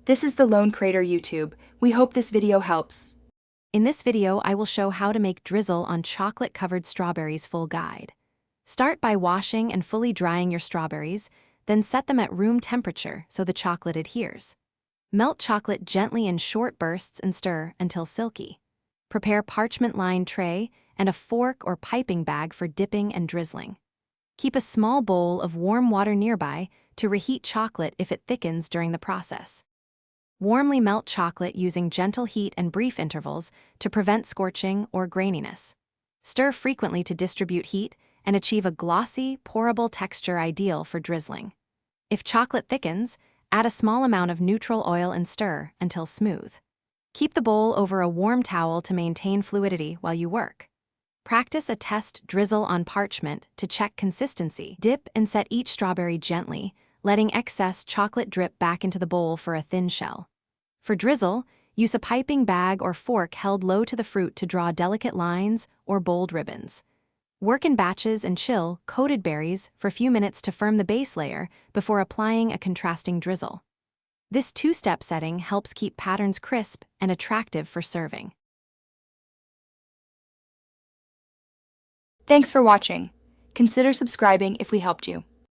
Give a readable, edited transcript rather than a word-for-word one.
This is the Lone Crater YouTube. We hope this video helps. In this video, I will show how to make drizzle on chocolate-covered strawberries full guide. Start by washing and fully drying your strawberries, then set them at room temperature so the chocolate adheres. Melt chocolate gently in short bursts and stir until silky. Prepare parchment-lined tray and a fork or piping bag for dipping and drizzling. Keep a small bowl of warm water nearby to reheat chocolate if it thickens during the process. Warmly melt chocolate using gentle heat and brief intervals to prevent scorching or graininess. Stir frequently to distribute heat and achieve a glossy, pourable texture ideal for drizzling. If chocolate thickens, add a small amount of neutral oil and stir until smooth. Keep the bowl over a warm towel to maintain fluidity while you work. Practice a test drizzle on parchment to check consistency. Dip and set each strawberry gently, letting excess chocolate drip back into the bowl for a thin shell. For drizzle, use a piping bag or fork held low to the fruit to draw delicate lines or bold ribbons. Work in batches and chill coated berries for a few minutes to firm the base layer before applying a contrasting drizzle. This two-step setting helps keep patterns crisp and attractive for serving. Thanks for watching. Consider subscribing if we helped you.